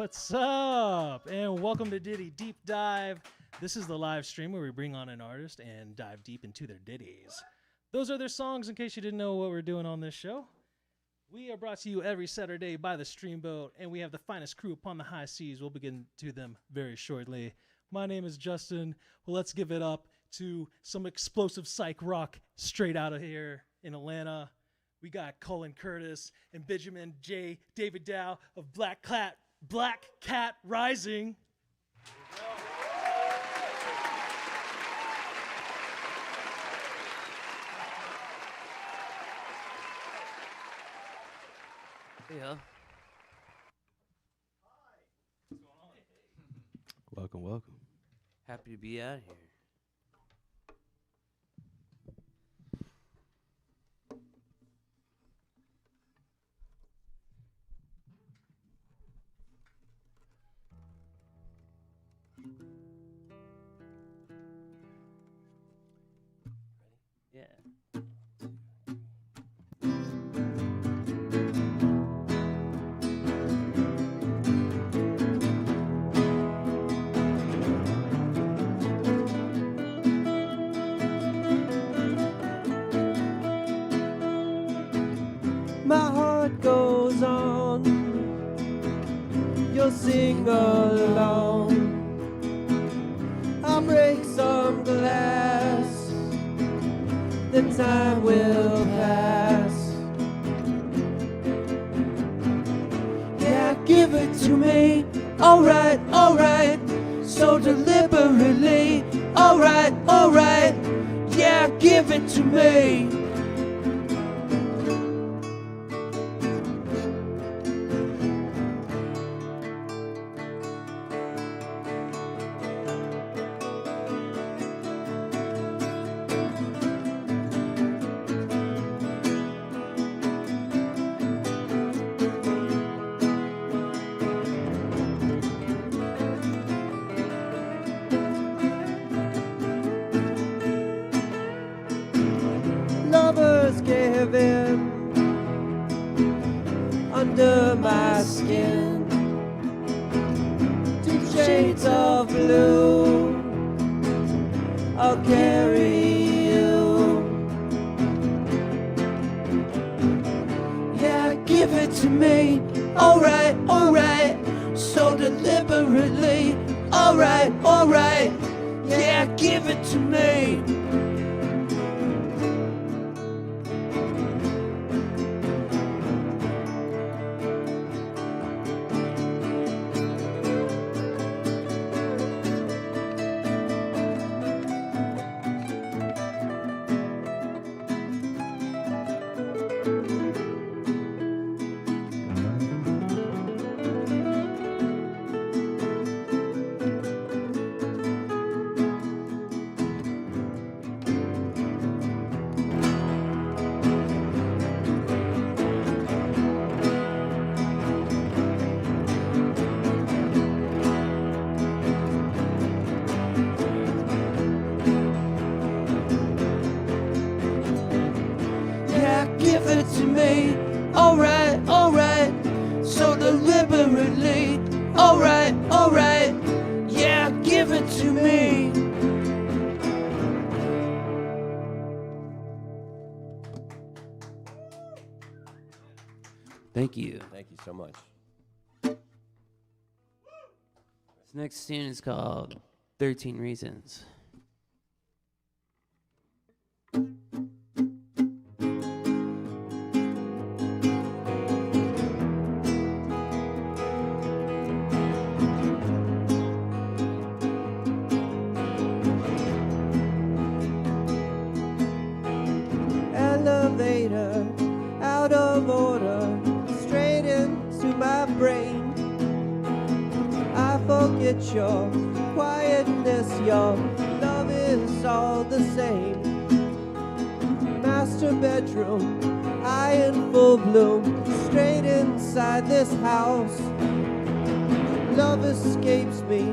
What's up? And welcome to Ditty Deep Dive. This is the live stream where we bring on an artist and dive deep into their ditties. Those are their songs in case you didn't know what we're doing on this show. We are brought to you every Saturday by the Streamboat, and we have the finest crew upon the high seas. We'll begin to them very shortly. My name is Justin. Well, let's give it up to some explosive psych rock straight out of here in Atlanta. We got Cullen Curtis and Benjamin J. Davidow of Black Cat Rising. Yeah. Welcome. Happy to be out here. Yeah. My heart goes on, you'll sing along. I'll break some glass, then time will pass. Yeah, give it to me, alright, so deliberately, alright, yeah, give it to me. Lovers give in under my skin. Deep shades of blue, I'll carry you. Yeah, give it to me, alright, so deliberately, alright, yeah, give it to me. Give it to me, alright, so deliberately, alright, yeah, give it to me. Thank you. Thank you so much. This next tune is called 13 Reasons. Elevator, out of order, straight into my brain. I forget your quietness, your love is all the same. Master bedroom, I in full bloom, straight inside this house. Love escapes me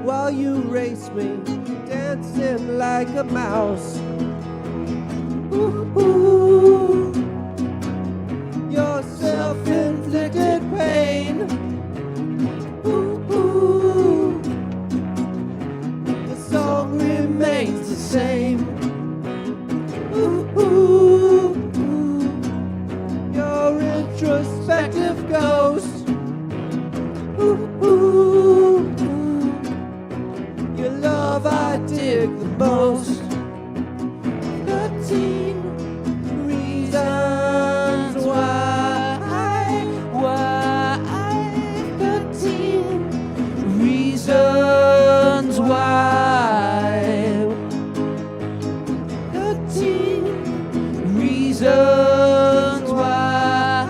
while you race me, dancing like a mouse. Ooh, ooh, your self-inflicted pain. Ooh, introspective ghost. Ooh, ooh, ooh. Your love I dig the most. 13 reasons why 13 reasons why 13 reasons why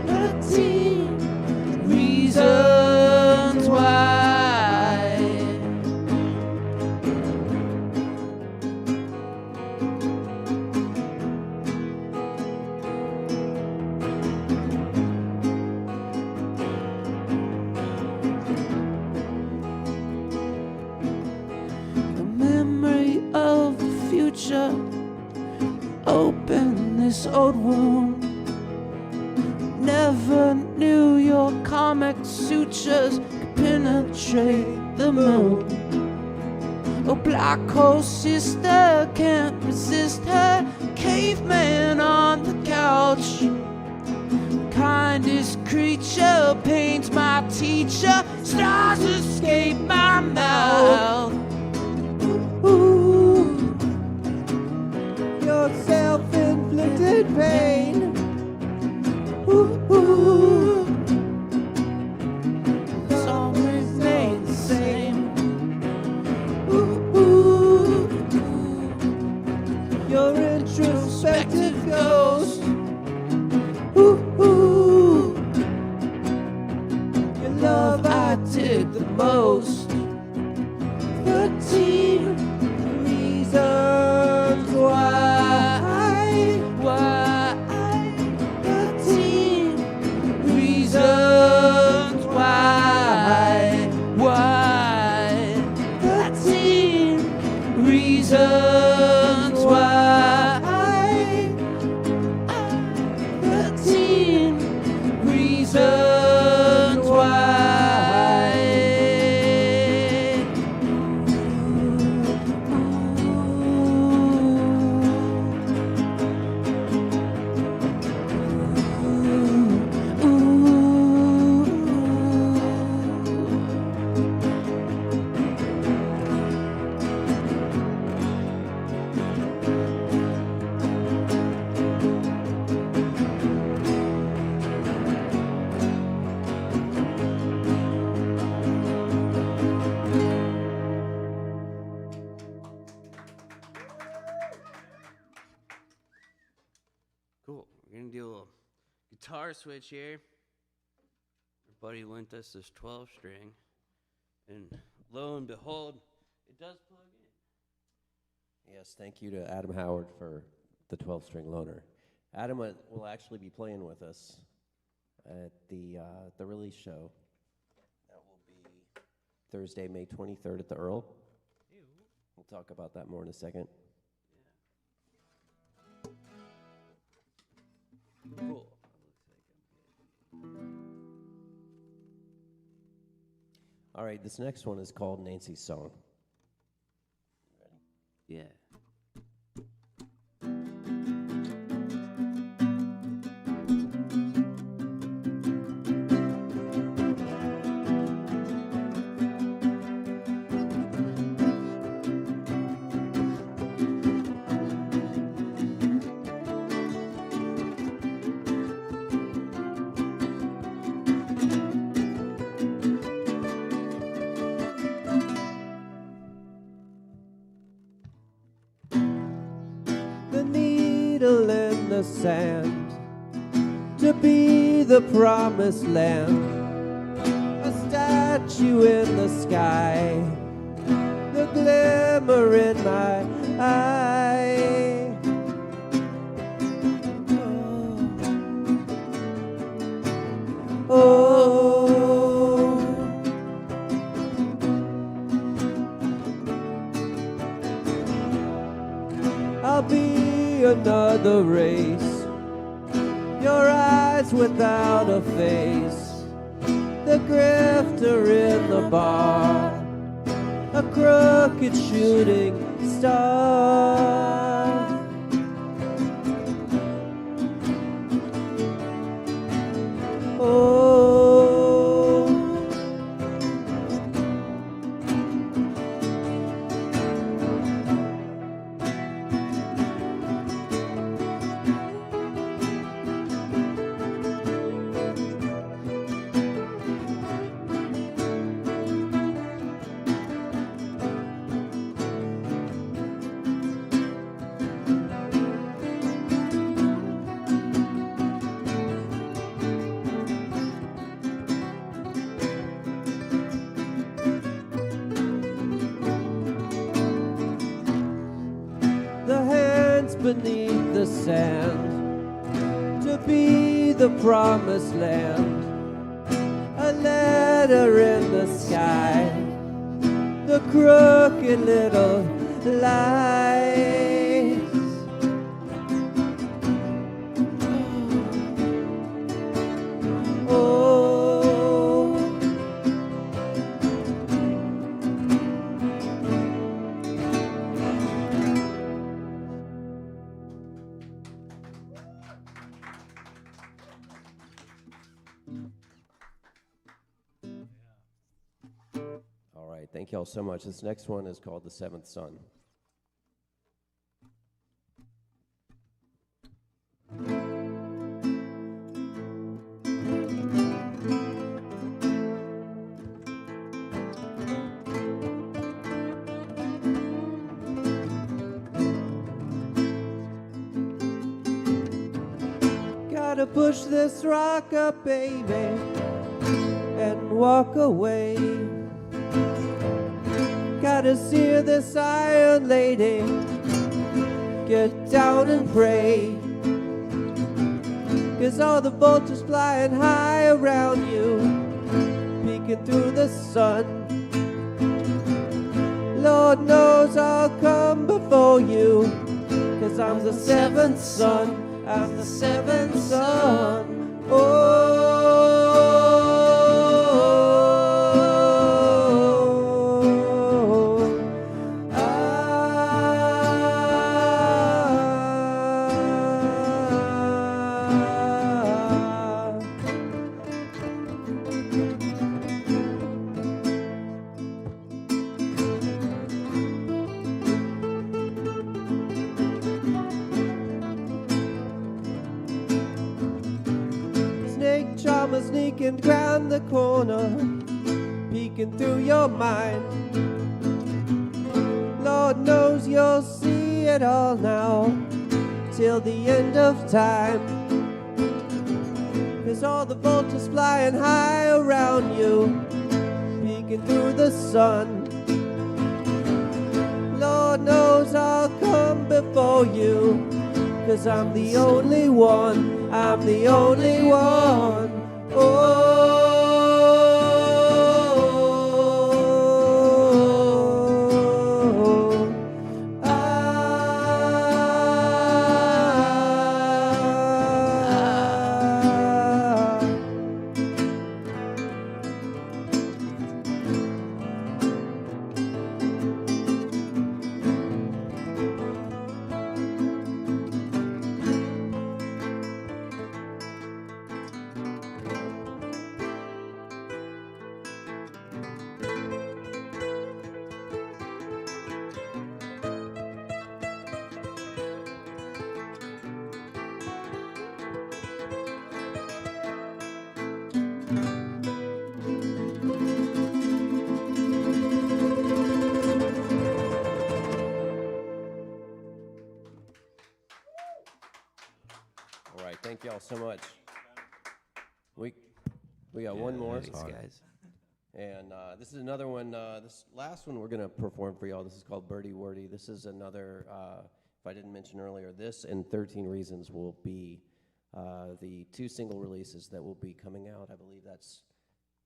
13 reasons why. The memory of the future open this old wound. Never knew your comic sutures could penetrate the moon. Oh, black hole sister can't resist her caveman on the couch. Kindest creature paints my teacher. Stars escape my mouth. Ooh, your self-inflicted pain. Ooh, ooh. All remain the same. Ooh, ooh. Your introspective ghost. Ooh, ooh. Your love I dig the most. 13 reasons why 13 reasons why 13 reasons why 13 reasons why. Cool. We're gonna do a little guitar switch here. Our buddy lent us this 12-string, and lo and behold, it does plug in. Yes, thank you to Adam Howard for the 12-string loaner. Adam will actually be playing with us at the release show. That will be Thursday, May 23rd at the Earl. We'll talk about that more in a second. Cool. All right, this next one is called Nancy's Song. Yeah. Needle in the sand to be the promised land, a statue in the sky, the glimmer in my eye. Oh, I'll be another race, your eyes without a face, the grifter in the bar, a crooked shooting star. sand to be the promised land. A letter in the sky, the crooked little lies. Oh, all right, thank you all so much. This next one is called The Seventh Son. Gotta push this rock up, baby, and walk away. Gotta sear this iron lady, get down and pray. 'Cause all the vultures flying high around you, peeking through the sun. Lord knows I'll come before you, 'cause I'm the seventh son. I'm the seventh son. Oh, sneaking round the corner, peeking through your mind. Lord knows you'll see it all now, till the end of time. 'Cause all the vultures flying high around you, peeking through the sun. Lord knows I'll come before you, 'cause I'm the only one, I'm the only one. Oh, thank y'all so much. We got one more. Thanks, guys. And this is another one. This last one we're going to perform for y'all. This is called Birdie Wordy. This is another, if I didn't mention earlier, this and 13 Reasons will be the two single releases that will be coming out. I believe that's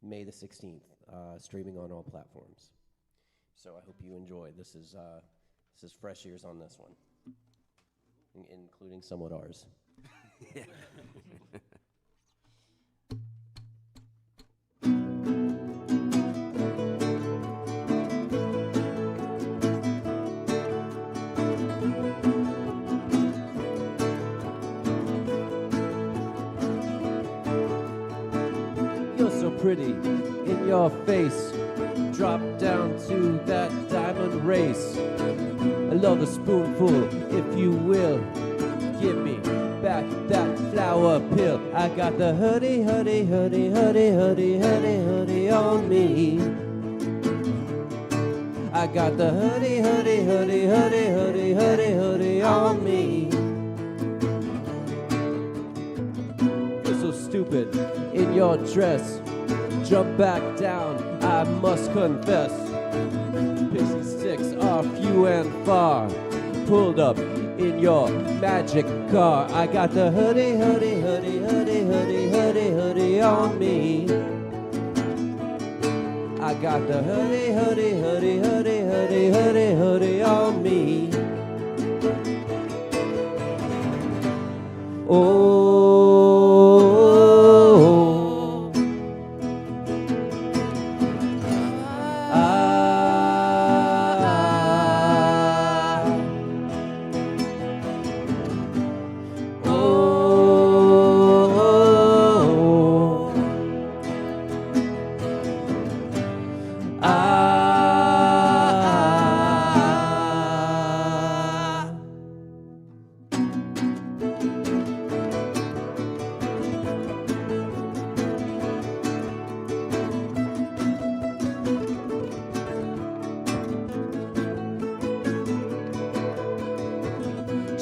May the 16th, streaming on all platforms. So I hope you enjoy. This is fresh ears on this one, including somewhat ours. Yeah. You're so pretty in your face. Drop down to that diamond race. I love a spoonful, if you will. Give me back that flower pill. I got the hoodie, hoodie, hoodie, hoodie, hoodie, hoodie, hoodie on me. I got the hoodie, hoodie, hoodie, hoodie, hoodie, hoodie, hoodie on me. You're so stupid in your dress. Jump back down, I must confess. Pixie sticks are few and far. Pulled up in your magic car. I got the hoodie, hoodie, hoodie, hoodie, hoodie, hoodie, hoodie on me. I got the hoodie, hoodie, hoodie, hoodie, hoodie, hoodie, hoodie on me. Oh,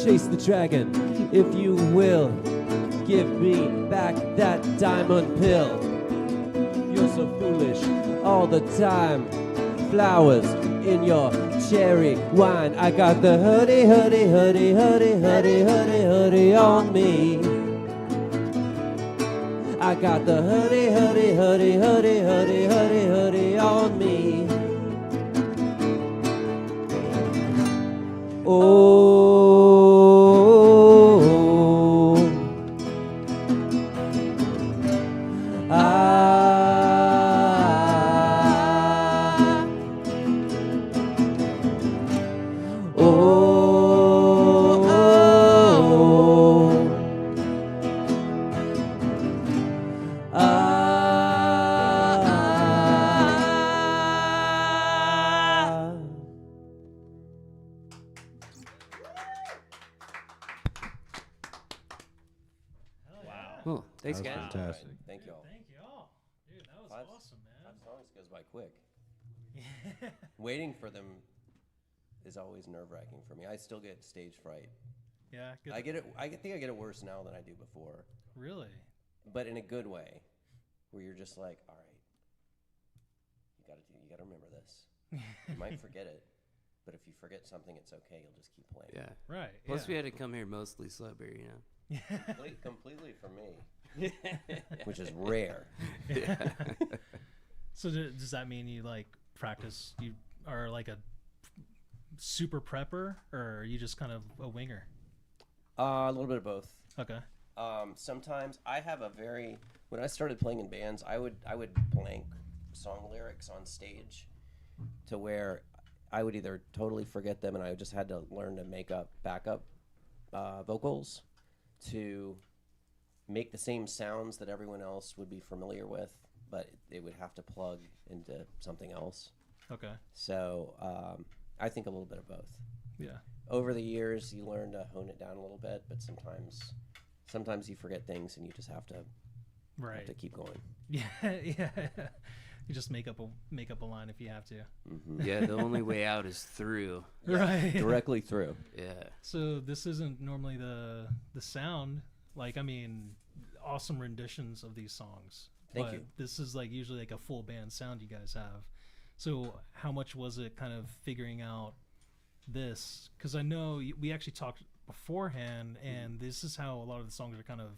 chase the dragon, if you will. Give me back that diamond pill. You're so foolish all the time. Flowers in your cherry wine. I got the hoodie, hoodie, hoodie, hoodie, hoodie, hoodie, hoodie on me. I got the hoodie, hoodie, hoodie, hoodie, hoodie, hoodie, hoodie on me. Oh. Cool. Thanks, That was guys. fantastic. Thank you all. Thank y'all. Dude, that was awesome, man. 5 songs goes by quick. Waiting for them is always nerve-wracking for me. I still get stage fright. Yeah. Good. I think I get it worse now than I do before, Really? but in a good way, where you're just like, all right, you gotta remember this. You might forget it, but if you forget something, it's okay. You'll just keep playing. Yeah. Right. Plus, we yeah. had to come here mostly sober, you know. Completely for me, which is rare. So does that mean you like practice? You are like a super prepper, or are you just kind of a winger? A little bit of both. Okay. Sometimes I have when I started playing in bands, I would blank song lyrics on stage to where I would either totally forget them and I just had to learn to make up backup vocals to make the same sounds that everyone else would be familiar with, but it would have to plug into something else. Okay. So I think a little bit of both. Yeah. Over the years, you learn to hone it down a little bit, but sometimes you forget things and you just have to keep going. Yeah. Yeah. You just make up a line if you have to. Mm-hmm. Yeah, the only way out is through. Right. Directly through. Yeah. So this isn't normally the sound. Like, I mean, awesome renditions of these songs. Thank you. This is like usually like a full band sound you guys have. So how much was it kind of figuring out this? Because I know we actually talked beforehand, and this is how a lot of the songs are kind of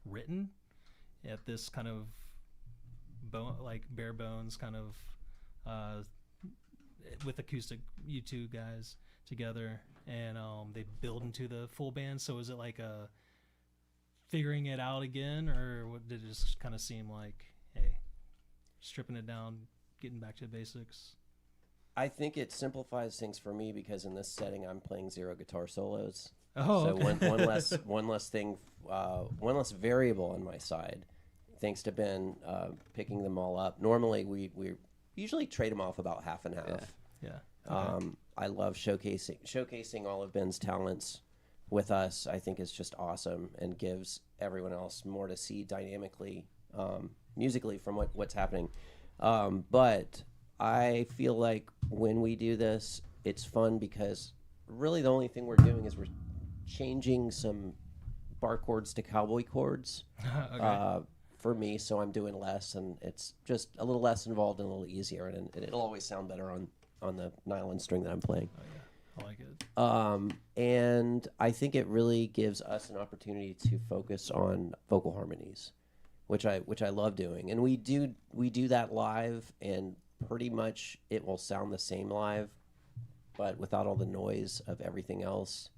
written at this kind of like bare bones kind of with acoustic, you two guys together, and they build into the full band. So is it like a figuring it out again, or what, did it just kind of seem like, hey, stripping it down, getting back to the basics? I think it simplifies things for me because in this setting I'm playing 0 guitar solos. Oh, so okay. one less thing, one less variable on my side. Thanks to Ben picking them all up. Normally we usually trade them off about half and half. Yeah. Okay. I love showcasing all of Ben's talents with us. I think is just awesome and gives everyone else more to see dynamically, musically from what's happening. But I feel like when we do this, it's fun because really the only thing we're doing is we're changing some bar chords to cowboy chords. Okay. For me, so I'm doing less, and it's just a little less involved and a little easier, and it'll always sound better on the nylon string that I'm playing. Oh, yeah. I like it. And I think it really gives us an opportunity to focus on vocal harmonies, which I love doing. And we do that live, and pretty much it will sound the same live, but without all the noise of everything else.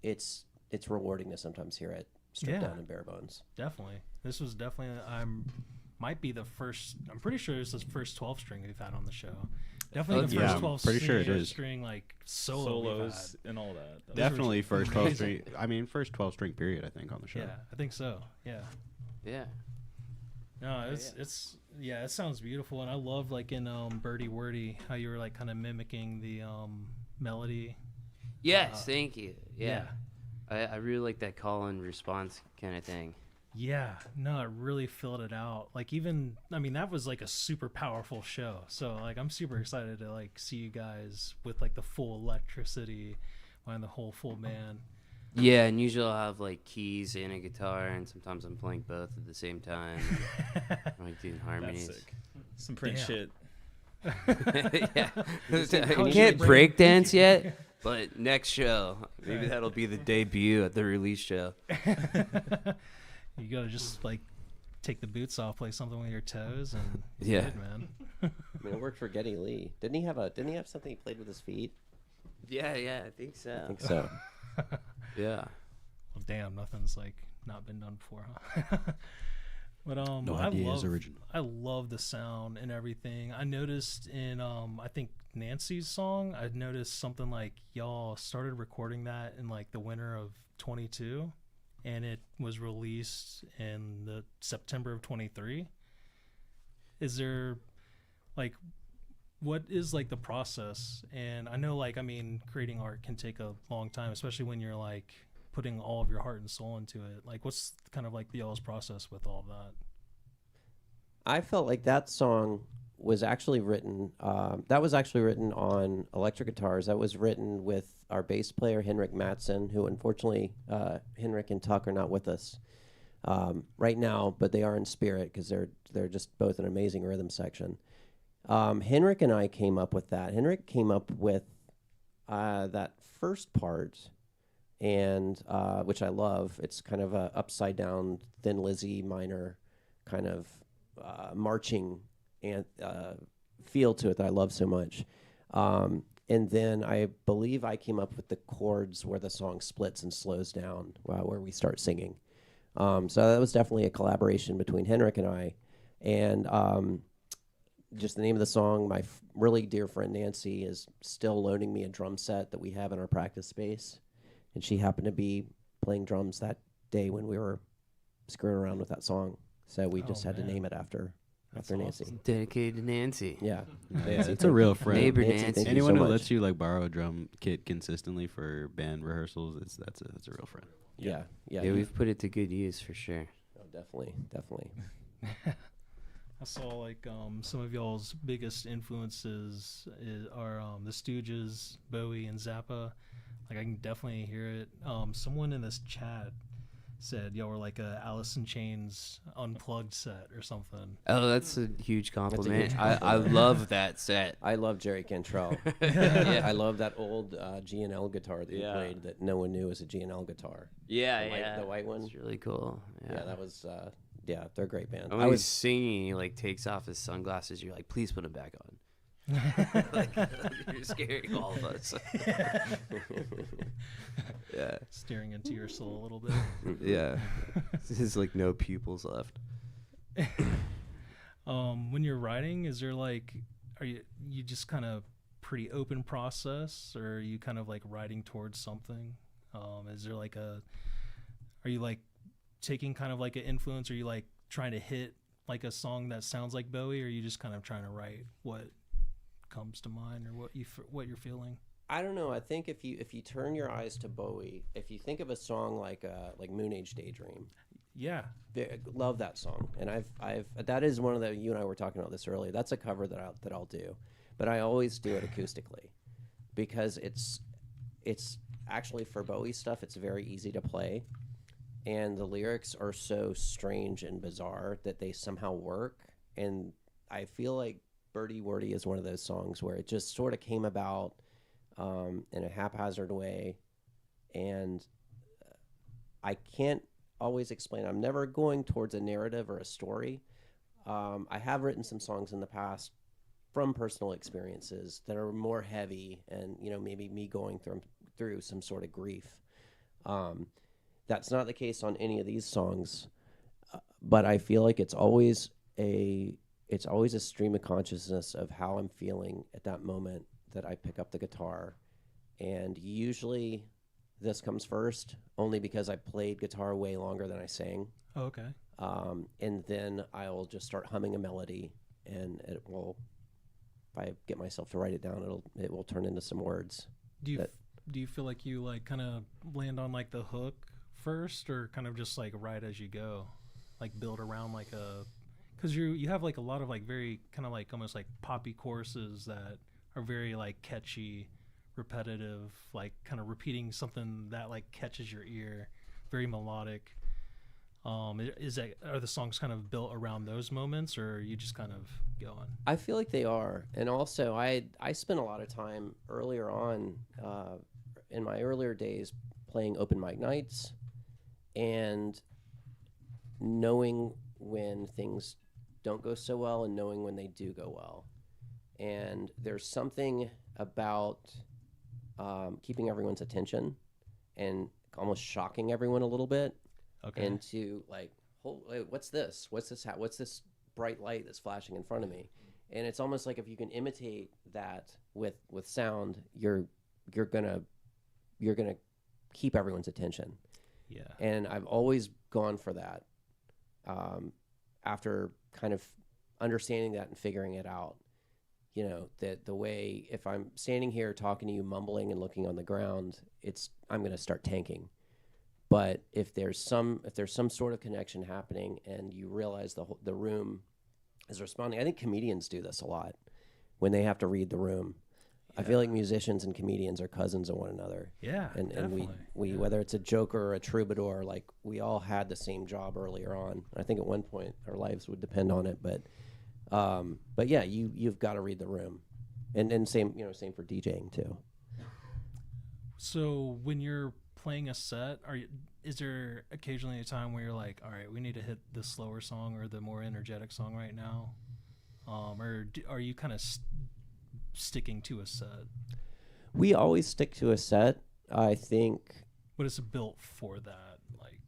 It's rewarding to sometimes hear it stripped down and bare bones. Definitely. This was definitely might be the first. I'm pretty sure this is the first 12 string we've had on the show. Definitely the first 12 pretty sure it is. string like solos and all that. Those Definitely were first 12 string. I mean, first 12 string period, I think, on the show. Yeah, I think so. Yeah. Yeah. No, it's it sounds beautiful, and I love like in Birdie Wordy how you were like kind of mimicking the melody. Yes, thank you. Yeah. I really like that call and response kind of thing. Yeah, no, it really filled it out. Like even, I mean, that was like a super powerful show. So like, I'm super excited to like see you guys with like the full electricity behind the whole full band. Yeah, and usually I'll have like keys and a guitar, and sometimes I'm playing both at the same time. I'm like doing harmonies. That's sick. Some Prince shit. Yeah, I can't break dance yet, but next show, maybe that'll be the debut at the release show. You gotta just like take the boots off, play something with your toes, and Yeah. good, man. I mean, it worked for Geddy Lee. Didn't he have something he played with his feet? Yeah, I think so. I think so. Yeah. Well, damn, nothing's like not been done before, huh? But No idea is original. I love the sound and everything. I noticed in I think Nancy's song, I noticed something like y'all started recording that in like the winter of 22, and it was released in the September of 23. Is there like what is like the process? And I know like, I mean, creating art can take a long time, especially when you're like putting all of your heart and soul into it. Like what's kind of like the y'all's process with all of that? I felt like that song was actually written. That was actually written on electric guitars. That was written with our bass player Henrik Matson, who unfortunately Henrik and Tuck are not with us right now, but they are in spirit because they're just both an amazing rhythm section. Henrik and I came up with that. Henrik came up with that first part, and which I love. It's kind of a upside down Thin Lizzy minor kind of marching and feel to it that I love so much. And then I believe I came up with the chords where the song splits and slows down where we start singing. So that was definitely a collaboration between Henrik and I. And just the name of the song, my really dear friend Nancy is still loaning me a drum set that we have in our practice space. And she happened to be playing drums that day when we were screwing around with that song. So we just had to name it after Nancy. Awesome. Dedicated to Nancy. Yeah. It's a real friend. Neighbor Nancy, Nancy. thank you Anyone so who much. lets you like borrow a drum kit consistently for band rehearsals, that's a real friend. Yeah. Yeah, we've put it to good use for sure. Oh, definitely. I saw like some of y'all's biggest influences are the Stooges, Bowie, and Zappa. Like I can definitely hear it. Someone in this chat said y'all were like a Alice in Chains unplugged set or something. Oh, that's a huge compliment. huge I love that set. I love Jerry Cantrell. Yeah. I love that old G&L guitar that he played that no one knew was a G&L guitar. Yeah, The white one. It's really cool. Yeah, that was, they're a great band. And when he's singing, he like takes off his sunglasses. You're like, please put them back on. like, you're scaring all of us. Yeah. Staring into your soul a little bit. Yeah. There's like no pupils left. When you're writing, is there like, are you just kind of pretty open process, or are you kind of like writing towards something? Is there like are you like taking kind of like an influence, or are you like trying to hit like a song that sounds like Bowie, or are you just kind of trying to write what comes to mind or what you're feeling? I don't know. I think if you turn your eyes to Bowie, if you think of a song like Moon Age Daydream, Yeah. love that song. And I've that is one of the, you and I were talking about this earlier. That's a cover that I'll do, but I always do it acoustically because it's actually for Bowie stuff. It's very easy to play, and the lyrics are so strange and bizarre that they somehow work. And I feel like Birdie Wordy is one of those songs where it just sort of came about in a haphazard way, and I can't always explain. I'm never going towards a narrative or a story. I have written some songs in the past from personal experiences that are more heavy, and maybe me going through some sort of grief. That's not the case on any of these songs, but I feel like it's always a stream of consciousness of how I'm feeling at that moment that I pick up the guitar, and usually this comes first, only because I played guitar way longer than I sang. Oh, okay. And then I'll just start humming a melody, and it will. If I get myself to write it down, it will turn into some words. Do you feel like you like kind of land on like the hook first, or kind of just like write as you go, like build around like a, because you have like a lot of like very kind of like almost like poppy choruses that are very like catchy, repetitive, like kind of repeating something that like catches your ear, very melodic. Are the songs kind of built around those moments, or are you just kind of going? I feel like they are, and also I spent a lot of time earlier on in my earlier days playing open mic nights, and knowing when things don't go so well and knowing when they do go well. And there's something about keeping everyone's attention and almost shocking everyone a little bit. Okay. Into like, wait, what's this? What's this bright light that's flashing in front of me? And it's almost like if you can imitate that with sound, you're gonna keep everyone's attention. Yeah. And I've always gone for that. After kind of understanding that and figuring it out, that the way, if I'm standing here talking to you, mumbling and looking on the ground, I'm gonna start tanking. But if there's some sort of connection happening and you realize the room is responding, I think comedians do this a lot when they have to read the room. Yeah. I feel like musicians and comedians are cousins of one another. Yeah, and we whether it's a joker or a troubadour, like we all had the same job earlier on. I think at one point our lives would depend on it, but yeah, you've got to read the room, and same for DJing too. So when you're playing a set, is there occasionally a time where you're like, all right, we need to hit the slower song or the more energetic song right now, or are you kind of sticking to a set? We always stick to a set, I think. But it's built for that, like.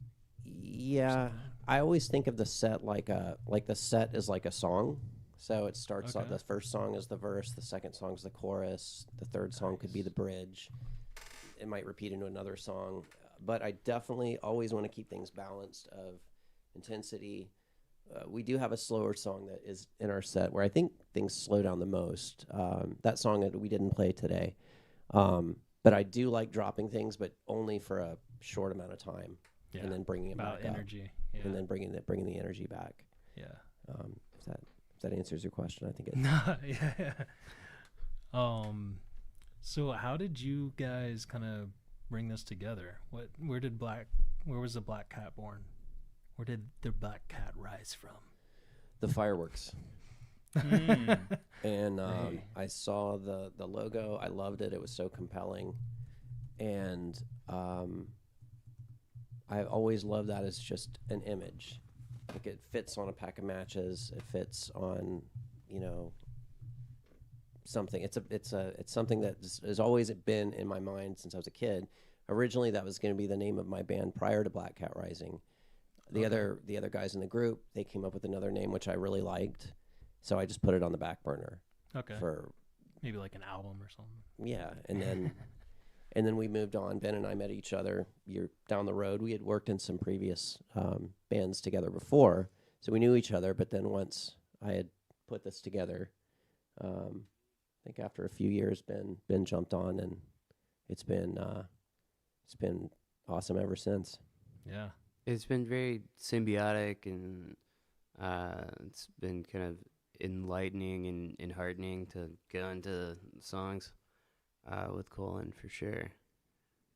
Yeah, I always think of the set like the set is like a song. So it starts off, the first song is the verse, the second song is the chorus, the third song could be the bridge. It might repeat into another song, but I definitely always want to keep things balanced of intensity. We do have a slower song that is in our set where I think things slow down the most. That song that we didn't play today, but I do like dropping things, but only for a short amount of time, and then bringing it back energy, up, and then bringing the energy back. Yeah. If that answers your question, I think it. Yeah. So how did you guys kind of bring this together? Where was the Black Cat born? Where did the Black Cat rise from? The fireworks. And I saw the logo. I loved it. It was so compelling. And I always loved that as just an image. Like it fits on a pack of matches. It fits on, something. It's something that has always been in my mind since I was a kid. Originally, that was going to be the name of my band prior to Black Cat Rising. The other guys in the group, they came up with another name which I really liked, so I just put it on the back burner. Okay. For maybe like an album or something. Yeah, and then we moved on. Ben and I met each other year down the road. We had worked in some previous bands together before, so we knew each other. But then once I had put this together, I think after a few years, Ben jumped on, and it's been awesome ever since. Yeah, it's been very symbiotic, and it's been kind of enlightening and enheartening to go into songs with Cullen for sure.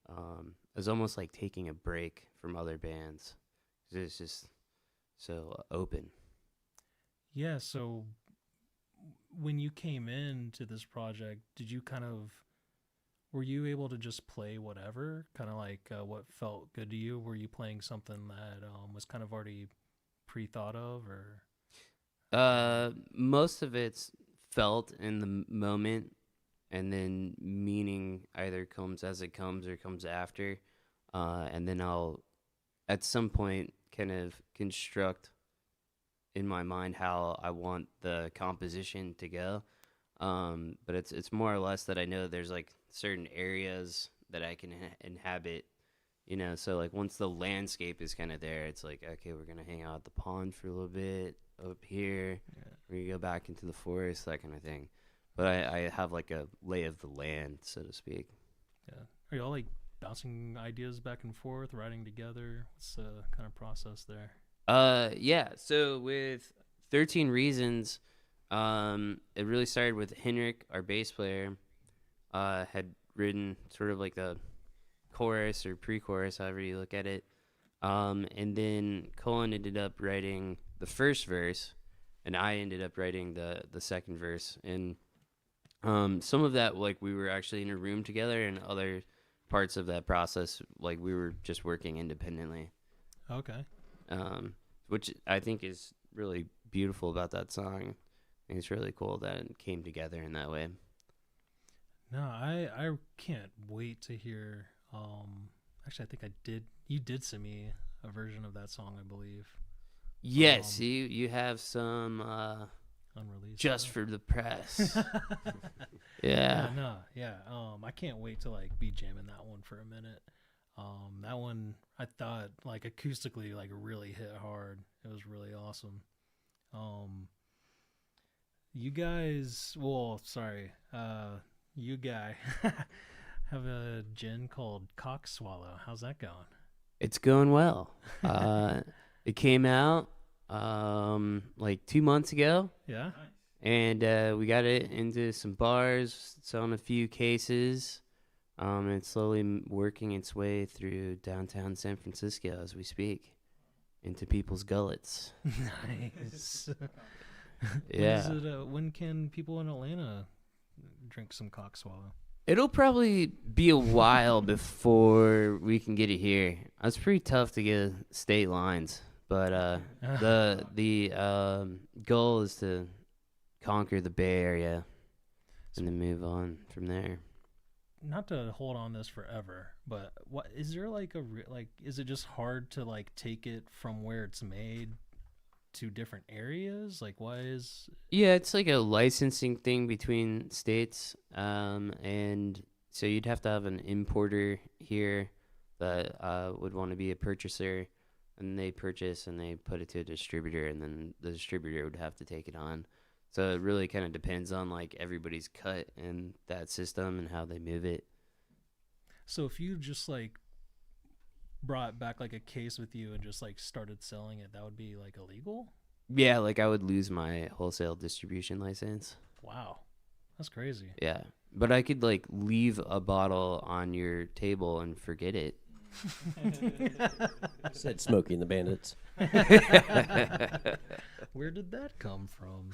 It was almost like taking a break from other bands. It's just so open. Yeah. So when you came into this project, did you kind of were you able to just play whatever, kind of like what felt good to you? Were you playing something that was kind of already pre-thought of, or? Most of it's felt in the moment, and then meaning either comes as it comes or comes after. And then I'll, at some point, kind of construct in my mind how I want the composition to go. But it's more or less that I know there's like certain areas that I can inhabit, you know. So like once the landscape is kind of there, it's like, okay, we're gonna hang out at the pond for a little bit up here. Yeah. We're gonna go back into the forest, that kind of thing. But I have like a lay of the land, so to speak. Yeah. Are y'all like bouncing ideas back and forth, writing together? What's the kind of process there? Yeah. So with 13 Reasons, it really started with Henrik, our bass player, had written sort of like the chorus or pre-chorus, however you look at it. And then Cullen ended up writing the first verse, and I ended up writing the second verse. And some of that, like, we were actually in a room together, and other parts of that process, like, we were just working independently. Okay. Which I think is really beautiful about that song. I think it's really cool that it came together in that way. No, I can't wait to hear. Actually, I think I did. You did send me a version of that song, I believe. Yes, you have some Unreleased just stuff. for the press. Yeah. Yeah. I can't wait to like be jamming that one for a minute. That one I thought like acoustically like really hit hard. It was really awesome. You guys, well, sorry, you guy have a gin called Cock Swallow. How's that going? It's going well. It came out like 2 months ago, Yeah. and we got it into some bars, selling a few cases. It's slowly working its way through downtown San Francisco as we speak, into people's gullets. Nice. Yeah. When can people in Atlanta drink some Cock Swallow? It'll probably be a while before we can get it here. It's pretty tough to get state lines, but the goal is to conquer the Bay Area and then move on from there. Not to hold on this forever, but what is there like is it just hard to like take it from where it's made to different areas? Like why is Yeah, it's like a licensing thing between states, and so you'd have to have an importer here that would want to be a purchaser, and they purchase and they put it to a distributor, and then the distributor would have to take it on. So it really kind of depends on like everybody's cut in that system and how they move it. so if you just like brought back like a case with you and just like started selling it, that would be like illegal? Yeah, like I would lose my wholesale distribution license. Wow. That's crazy. Yeah, but I could like leave a bottle on your table and forget it. Said Smokey and the Bandits. Where did that come from?